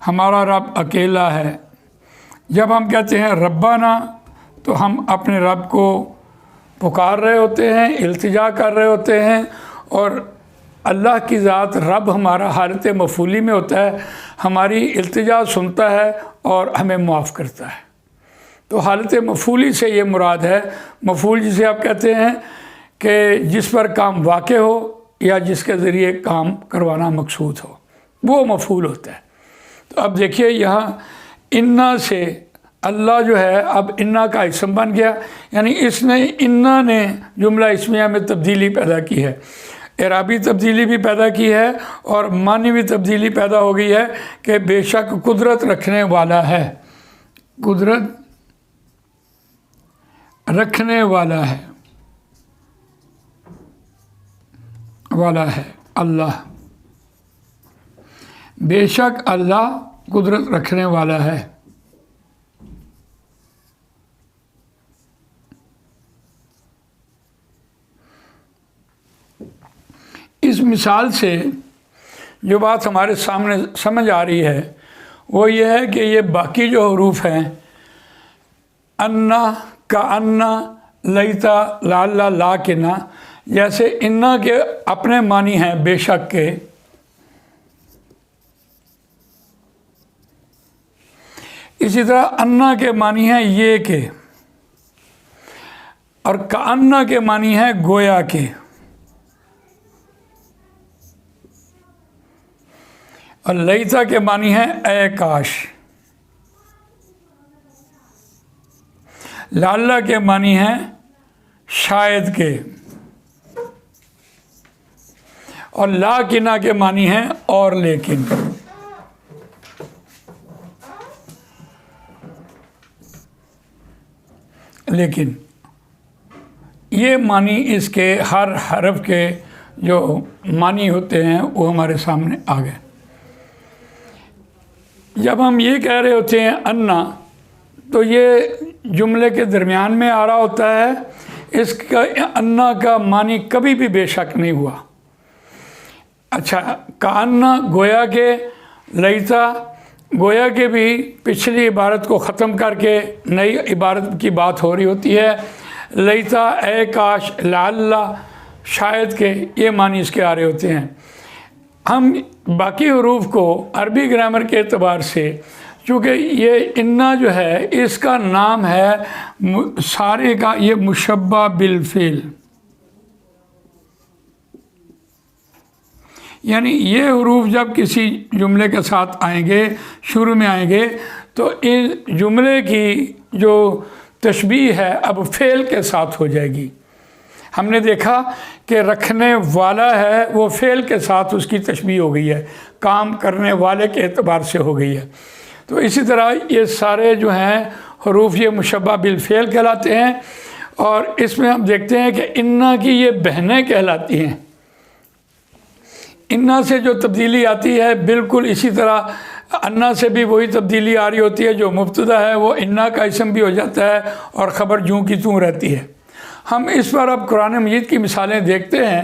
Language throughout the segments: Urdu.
ہمارا رب اکیلا ہے۔ جب ہم کہتے ہیں ربنا تو ہم اپنے رب کو پکار رہے ہوتے ہیں، التجا کر رہے ہوتے ہیں، اور اللہ کی ذات رب ہمارا حالت مفعولی میں ہوتا ہے، ہماری التجا سنتا ہے اور ہمیں معاف کرتا ہے۔ تو حالت مفعولی سے یہ مراد ہے، مفعول جسے آپ کہتے ہیں کہ جس پر کام واقع ہو یا جس کے ذریعے کام کروانا مقصود ہو، وہ مفعول ہوتا ہے۔ تو اب دیکھیے یہاں انا سے اللہ جو ہے اب انا کا اسم بن گیا، یعنی اس نے انا نے جملہ اسمیہ میں تبدیلی پیدا کی ہے، اعرابی تبدیلی بھی پیدا کی ہے اور معنوی تبدیلی پیدا ہو گئی ہے کہ بے شک قدرت رکھنے والا ہے، قدرت رکھنے والا ہے اللہ، بے شک اللہ قدرت رکھنے والا ہے۔ اس مثال سے جو بات ہمارے سامنے سمجھ آ رہی ہے وہ یہ ہے کہ یہ باقی جو حروف ہیں انا کا انا، لیتا، لالا، لا کے نا، جیسے انا کے اپنے معنی ہیں بے شک کے، اسی طرح انا کے معنی ہیں یہ کے، اور کأنا کے معنی ہیں گویا کے، اور لیتا کے معنی ہیں اے کاش، لالا کے معنی ہیں شاید کے، اور لاکنہ کے معنی ہیں اور لیکن۔ لیکن یہ معنی اس کے ہر حرف کے جو معنی ہوتے ہیں وہ ہمارے سامنے آ گئے۔ جب ہم یہ کہہ رہے ہوتے ہیں انا تو یہ جملے کے درمیان میں آ رہا ہوتا ہے، اس کا انا کا معنی کبھی بھی بے شک نہیں ہوا۔ اچھا، کانا گویا کے، لیتا گویا کے بھی پچھلی عبارت کو ختم کر کے نئی عبارت کی بات ہو رہی ہوتی ہے، لیتا اے کاش، لعلہ شاید کے، یہ معنی اس کے آ رہے ہوتے ہیں۔ ہم باقی حروف کو عربی گرامر کے اعتبار سے، چونکہ یہ انا جو ہے اس کا نام ہے سارے کا یہ مشبہ بالفعل، یعنی یہ حروف جب کسی جملے کے ساتھ آئیں گے، شروع میں آئیں گے، تو اس جملے کی جو تشبیہ ہے اب فعل کے ساتھ ہو جائے گی۔ ہم نے دیکھا کہ رکھنے والا ہے وہ فعل کے ساتھ اس کی تشبیہ ہو گئی ہے، کام کرنے والے کے اعتبار سے ہو گئی ہے۔ تو اسی طرح یہ سارے جو ہیں حروف یہ مشبہ بالفعل کہلاتے ہیں، اور اس میں ہم دیکھتے ہیں کہ انا کی یہ بہنیں کہلاتی ہیں۔ انا سے جو تبدیلی آتی ہے بالکل اسی طرح انا سے بھی وہی تبدیلی آ رہی ہوتی ہے، جو مبتدا ہے وہ انا کا اسم بھی ہو جاتا ہے اور خبر جوں کی توں رہتی ہے۔ ہم اس پر اب قرآن مجید کی مثالیں دیکھتے ہیں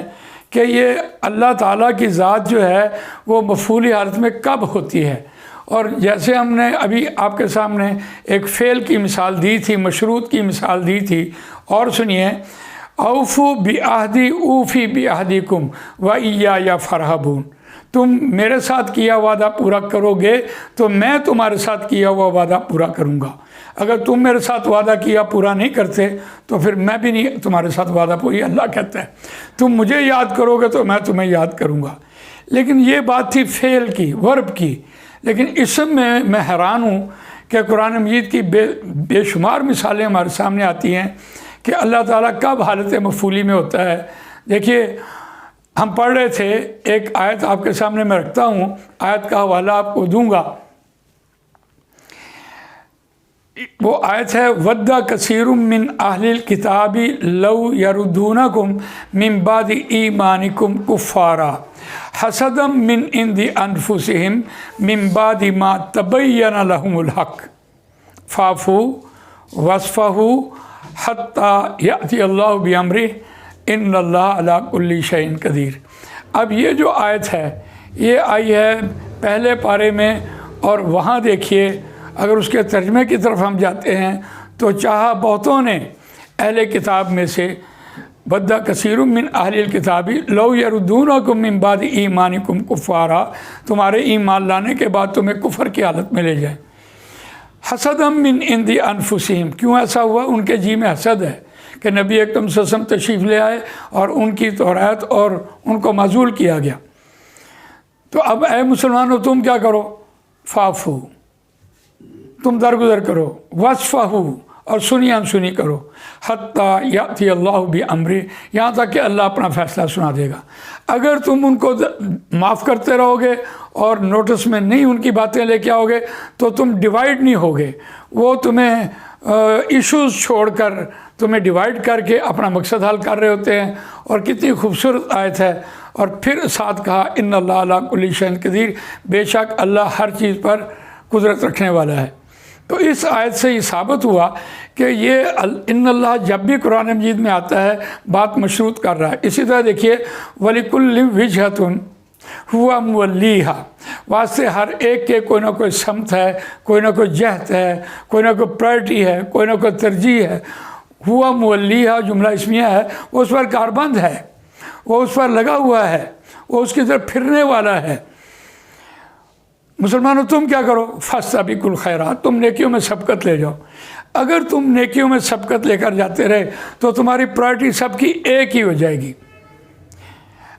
کہ یہ اللہ تعالیٰ کی ذات جو ہے وہ مفعولی حالت میں کب ہوتی ہے، اور جیسے ہم نے ابھی آپ کے سامنے ایک فعل کی مثال دی تھی، مشروط کی مثال دی تھی، اور سنیے، اوفو بعہدی اوفی بعہدکم وایایا فارہبون، تم میرے ساتھ کیا وعدہ پورا کرو گے تو میں تمہارے ساتھ کیا ہوا وعدہ پورا کروں گا، اگر تم میرے ساتھ وعدہ کیا پورا نہیں کرتے تو پھر میں بھی نہیں تمہارے ساتھ وعدہ پوری، اللہ کہتا ہے تم مجھے یاد کرو گے تو میں تمہیں یاد کروں گا۔ لیکن یہ بات تھی فعل کی، ورب کی، لیکن اسم میں حیران ہوں کہ قرآن مجید کی بے شمار مثالیں ہمارے سامنے آتی ہیں کہ اللہ تعالیٰ کب حالت مفعولی میں ہوتا ہے۔ دیکھیے ہم پڑھ رہے تھے، ایک آیت آپ کے سامنے میں رکھتا ہوں، آیت کا حوالہ آپ کو دوں گا۔ وہ آیت ہے وَدَّ كَثِيرٌ مِّنْ أَهْلِ الْكِتَابِ لَوْ يَرُدُّونَكُمْ مِّن بَعْدِ إِيمَانِكُمْ كُفَّارًا حَسَدًا مِّنْ عِنْدِ أَنفُسِهِمْ مِّن بَعْدِ مَا تَبَيَّنَ لَهُمُ الْحَقُّ فَاعْفُوا وَاصْفَحُوا حَتَّى يَأْتِيَ اللَّهُ بِأَمْرِهِ إِنَّ اللَّهَ عَلَىٰ كُلِّ شَيْءٍ قَدِيرٌ۔ اب یہ جو آیت ہے یہ آئی ہے پہلے پارے میں اور وہاں دیکھیے اگر اس کے ترجمے کی طرف ہم جاتے ہیں تو چاہا بہتوں نے اہل کتاب میں سے بدّ کثیر من اہل الکتاب لو یردونکم من بعد ایمانکم کفارا، تمہارے ایمان لانے کے بعد تمہیں کفر کی حالت میں لے جائیں، حسدا من عند انفسہم، کیوں ایسا ہوا؟ ان کے جی میں حسد ہے کہ نبی اکرم صلی اللہ علیہ وسلم تشریف لے آئے اور ان کی توریت اور ان کو معزول کیا گیا۔ تو اب اے مسلمانوں تم کیا کرو؟ فافو، تم درگزر کرو، وصفہو، اور سنی انسنی کرو، حتیٰ یاتی اللہ بامرہ، یہاں تک کہ اللہ اپنا فیصلہ سنا دے گا۔ اگر تم ان کو معاف کرتے رہو گے اور نوٹس میں نہیں ان کی باتیں لے کے آؤ گے تو تم ڈیوائیڈ نہیں ہوگے، وہ تمہیں ایشوز چھوڑ کر تمہیں ڈیوائیڈ کر کے اپنا مقصد حل کر رہے ہوتے ہیں۔ اور کتنی خوبصورت آیت ہے، اور پھر ساتھ کہا ان اللہ علی کل شیء قدیر، بے شک اللہ ہر چیز پر قدرت رکھنے والا ہے۔ تو اس آیت سے یہ ثابت ہوا کہ یہ ان اللہ جب بھی قرآن مجید میں آتا ہے بات مشروط کر رہا ہے۔ اسی طرح دیکھیے وَلِكُلِّ وِجْهَةٌ هُوَ مُوَلِّيهَا، واسطے ہر ایک کے کوئی نہ کوئی سمت ہے، کوئی نہ کوئی جہت ہے، کوئی نہ کوئی پرائرٹی ہے، کوئی نہ کوئی ترجیح ہے۔ ہوا مُوَلِّيهَا جملہ اسمیہ ہے، وہ اس پر کاربند ہے، وہ اس پر لگا ہوا ہے، وہ اس کی طرف پھرنے والا ہے۔ مسلمانوں تم کیا کرو؟ فاستبقوا الخیرات، تم نیکیوں میں سبقت لے جاؤ۔ اگر تم نیکیوں میں سبقت لے کر جاتے رہے تو تمہاری پرائرٹی سب کی ایک ہی ہو جائے گی۔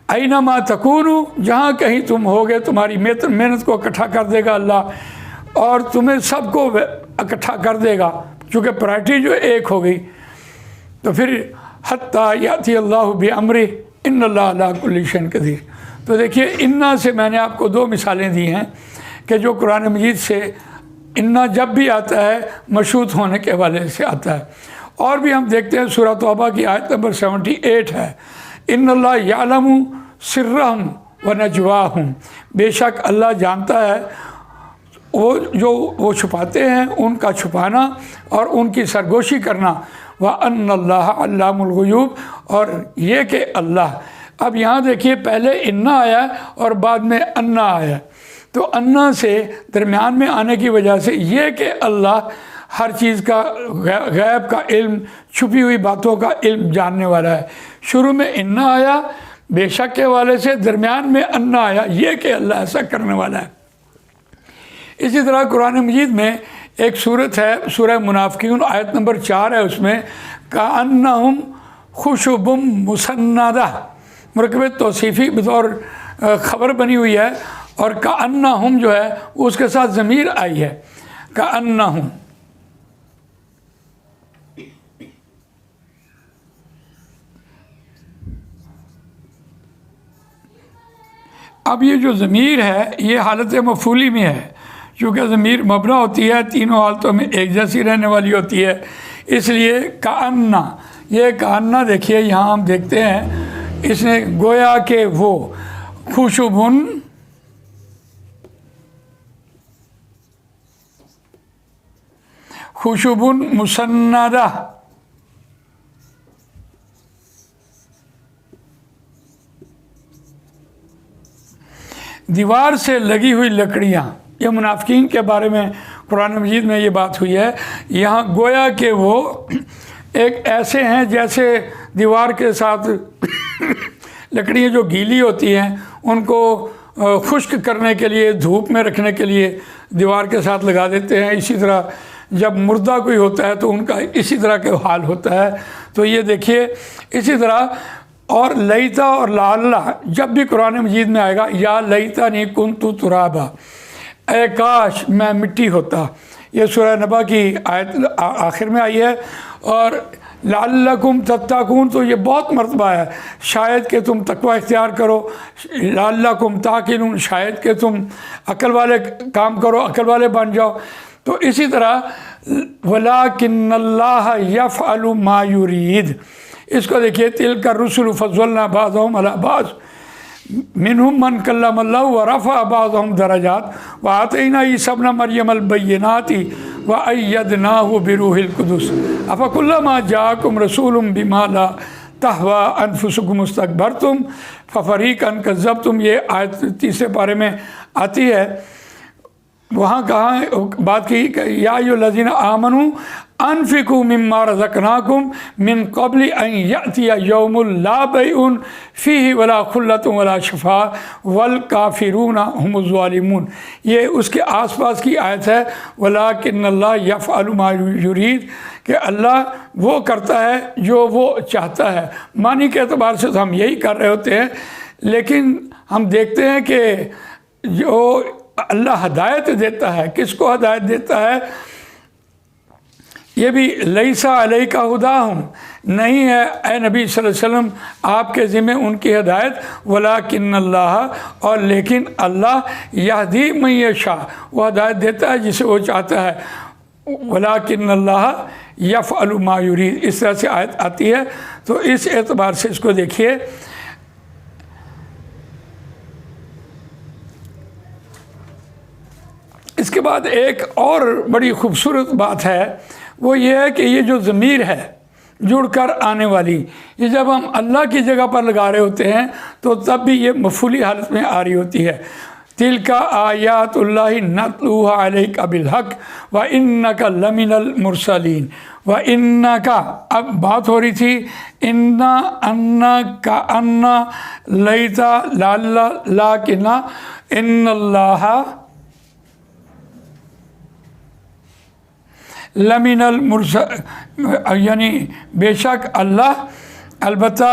اینما تکونوا، جہاں کہیں تم ہوگے تمہاری محنت کو اکٹھا کر دے گا اللہ، اور تمہیں سب کو اکٹھا کر دے گا، چونکہ پرائرٹی جو ایک ہو گئی۔ تو پھر حتیٰ یاتی اللہ بامرہ ان اللہ علی کل شیء قدیر۔ تو دیکھیے انا سے میں نے آپ کو دو مثالیں دی ہیں کہ جو قرآن مجید سے انا جب بھی آتا ہے مشروط ہونے کے حوالے سے آتا ہے۔ اور بھی ہم دیکھتے ہیں سورہ توبہ کی آیت نمبر 78 ہے، ان اللہ یعلم سرہم و نجواہم، بے شک اللہ جانتا ہے وہ چھپاتے ہیں ان کا چھپانا اور ان کی سرگوشی کرنا، وَأَنَّ اللَّهَ عَلَّامُ الْغُیُوبِ، اور یہ کہ اللہ، اب یہاں دیکھیے پہلے انا آیا اور بعد میں انا آیا، تو انا سے درمیان میں آنے کی وجہ سے یہ کہ اللہ ہر چیز کا غیب کا علم، چھپی ہوئی باتوں کا علم جاننے والا ہے۔ شروع میں انا آیا بے شک کے حوالے سے، درمیان میں انا آیا یہ کہ اللہ ایسا کرنے والا ہے۔ اسی طرح قرآن مجید میں ایک صورت ہے سورہ منافقون آیت نمبر 4 ہے، اس میں کأنہم خشب مسندہ، مرکب توصیفی بطور خبر بنی ہوئی ہے، اور کأنہم جو ہے اس کے ساتھ ضمیر آئی ہے، کأنہم۔ اب یہ جو ضمیر ہے یہ حالت مفعولی میں ہے، چونکہ ضمیر مبنی ہوتی ہے، تینوں حالتوں میں ایک جیسی رہنے والی ہوتی ہے، اس لیے کأنہ، یہ کأنہ دیکھیے یہاں ہم دیکھتے ہیں اس نے گویا کہ وہ خشبن مسندہ، دیوار سے لگی ہوئی لکڑیاں، یہ منافقین کے بارے میں قرآن مجید میں یہ بات ہوئی ہے۔ یہاں گویا کہ وہ ایک ایسے ہیں جیسے دیوار کے ساتھ لکڑیاں جو گیلی ہوتی ہیں ان کو خشک کرنے کے لیے، دھوپ میں رکھنے کے لیے دیوار کے ساتھ لگا دیتے ہیں، اسی طرح جب مردہ کوئی ہوتا ہے تو ان کا اسی طرح کا حال ہوتا ہے۔ تو یہ دیکھیے اسی طرح، اور لیتا اور لعلہ جب بھی قرآن مجید میں آئے گا، یا لیتنی کنت ترابا، اے کاش میں مٹی ہوتا، یہ سورہ نبا کی آیت آخر میں آئی ہے۔ اور لعلکم تتقون، تو یہ بہت مرتبہ ہے، شاید کہ تم تقوی اختیار کرو، لعلکم تعقلون، شاید کہ تم عقل والے کام کرو، عقل والے بن جاؤ۔ تو اسی طرح وَلَٰكِنَّ اللَّهَ يَفْعَلُ مَا يُرِيدُ، اس کو دیکھیے تِلْكَ الرُّسُلُ فَضَّلْنَا بَعْضَهُمْ عَلَىٰ بَعْضٍ مِّنْهُمْ مَنْ كَلَّمَ اللَّهُ وَرَفَعَ بَعْضَهُمْ دَرَجَاتٍ وَآتَيْنَا عِيسَىٰ ابْنَ مَرْيَمَ الْبَيِّنَاتِ وَأَيَّدْنَاهُ بِرُوحِ الْقُدُسِ أَفَكُلَّمَا جَاءَكُمْ رَسُولٌ بِمَا لَا تَهْوَىٰ أَنفُسُكُمُ اسْتَكْبَرْتُمْ فَفَرِيقًا كَذَّبْتُمْ، یہ آیت تیسرے پارے میں آتی ہے۔ وہاں کہاں بات کی کہ یا ایھاالذین آمنوا انفقوا مما رزقناکم من قبل ان یأتی یوم لا بیع فیہ ولا خلۃ ولا شفاعۃ والکافرون هم الظالمون، یہ اس کے آس پاس کی آیت ہے، ولکن اللہ یفعل ما یرید، کہ اللہ وہ کرتا ہے جو وہ چاہتا ہے۔ معنی کے اعتبار سے تو ہم یہی کر رہے ہوتے ہیں، لیکن ہم دیکھتے ہیں کہ جو اللہ ہدایت دیتا ہے، کس کو ہدایت دیتا ہے؟ یہ بھی لیسا علیک ھداھم، نہیں ہے اے نبی صلی اللہ علیہ وسلم آپ کے ذمہ ان کی ہدایت، ولکن اللہ، اور لیکن اللہ یہدی من یشاء، وہ ہدایت دیتا ہے جسے وہ چاہتا ہے، ولکن اللہ یفعل ما یرید، اس طرح سے آیت آتی ہے۔ تو اس اعتبار سے اس کو دیکھیے۔ اس کے بعد ایک اور بڑی خوبصورت بات ہے، وہ یہ ہے کہ یہ جو ضمیر ہے جڑ کر آنے والی، یہ جب ہم اللہ کی جگہ پر لگا رہے ہوتے ہیں تو تب بھی یہ مفعولی حالت میں آ رہی ہوتی ہے۔ تلک آیات اللہ نتلوها علیک بالحق وانک لمن المرسلین، وانک، اب بات ہو رہی تھی انک لیتا لیکن ان اللہ لمن المرسل، یعنی بے شک اللہ، البتہ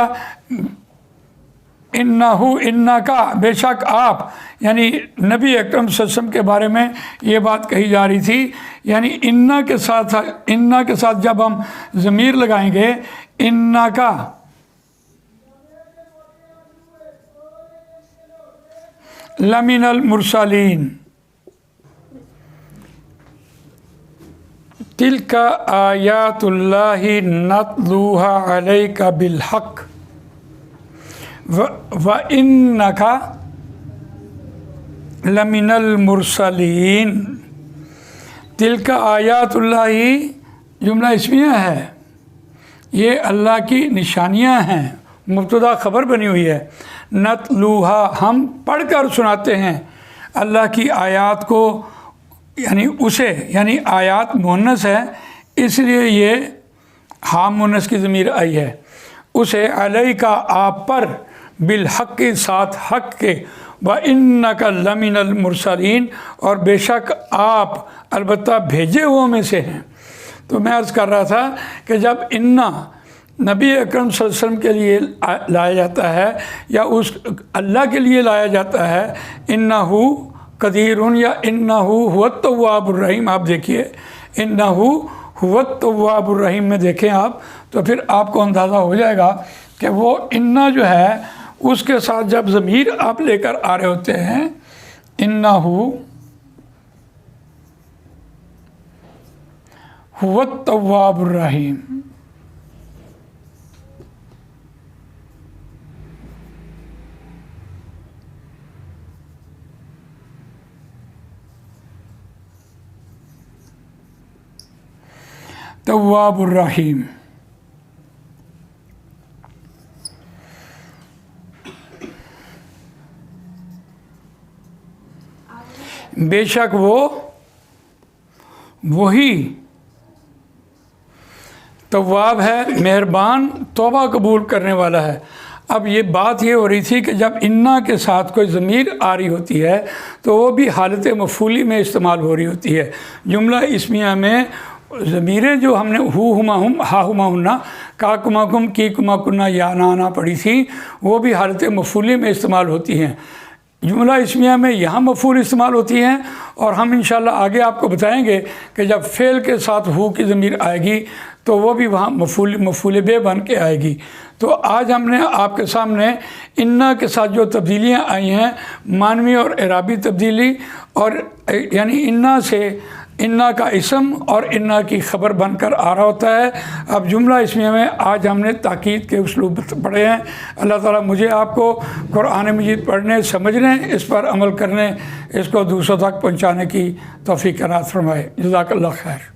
انکا، بے شک آپ، یعنی نبی اکرم صلی اللہ علیہ وسلم کے بارے میں یہ بات کہی جا رہی تھی، یعنی انا کے ساتھ جب ہم ضمیر لگائیں گے، انکا لمن المرسلین، تلک آیات اللہ نتلوها علیک بالحق وانک لمن المرسلین۔ تلک آیات اللہ جملہ اسمیہ ہے، یہ اللہ کی نشانیاں ہیں، مبتدا خبر بنی ہوئی ہے۔ نتلوها، ہم پڑھ کر سناتے ہیں اللہ کی آیات کو، یعنی اسے، یعنی آیات مؤنث ہے اس لیے یہ ہام مؤنث کی ضمیر آئی ہے، اسے علیک آپ پر، بالحق کے ساتھ حق کے، وَإِنَّكَ لَمِنَ الْمُرْسَلِينَ، اور بے شک آپ البتہ بھیجے ہوئے میں سے ہیں۔ تو میں عرض کر رہا تھا کہ جب انا نبی اکرم صلی اللہ علیہ وسلم کے لیے لایا جاتا ہے یا اس اللہ کے لیے لایا جاتا ہے، انہو قدیرun یا انہو هو التواب الرحیم، آپ دیکھیے انہو هو التواب الرحیم میں دیکھیں آپ، تو پھر آپ کو اندازہ ہو جائے گا کہ وہ انا جو ہے اس کے ساتھ جب ضمیر آپ لے کر آ رہے ہوتے ہیں، انہو هو التواب الرحیم، تواب الرحیم۔ بے شک وہی تواب ہے، مہربان، توبہ قبول کرنے والا ہے۔ اب یہ بات یہ ہو رہی تھی کہ جب انا کے ساتھ کوئی ضمیر آ رہی ہوتی ہے تو وہ بھی حالت مفعولی میں استعمال ہو رہی ہوتی ہے۔ جملہ اسمیہ میں ضمیریں جو ہم نے ہو ہما ہم، ہا ہما ہننا، کا کما کم، کی کما کننا، یا نانا پڑھی تھی، وہ بھی حالت مفعولی میں استعمال ہوتی ہیں۔ جملہ اسمیہ میں یہاں مفعول استعمال ہوتی ہیں، اور ہم انشاءاللہ آگے آپ کو بتائیں گے کہ جب فعل کے ساتھ ہو کی ضمیر آئے گی تو وہ بھی وہاں مفعول بے بن کے آئے گی۔ تو آج ہم نے آپ کے سامنے انا کے ساتھ جو تبدیلیاں آئی ہیں، معنوی اور اعرابی تبدیلی، اور یعنی انا سے انا کا اسم اور انا کی خبر بن کر آ رہا ہوتا ہے۔ اب جملہ اسمیہ میں آج ہم نے تاکید کے اسلوب پڑھے ہیں۔ اللہ تعالیٰ مجھے آپ کو قرآن مجید پڑھنے، سمجھنے، اس پر عمل کرنے، اس کو دوسروں تک پہنچانے کی توفیق عنایت فرمائے۔ جزاک اللہ خیر۔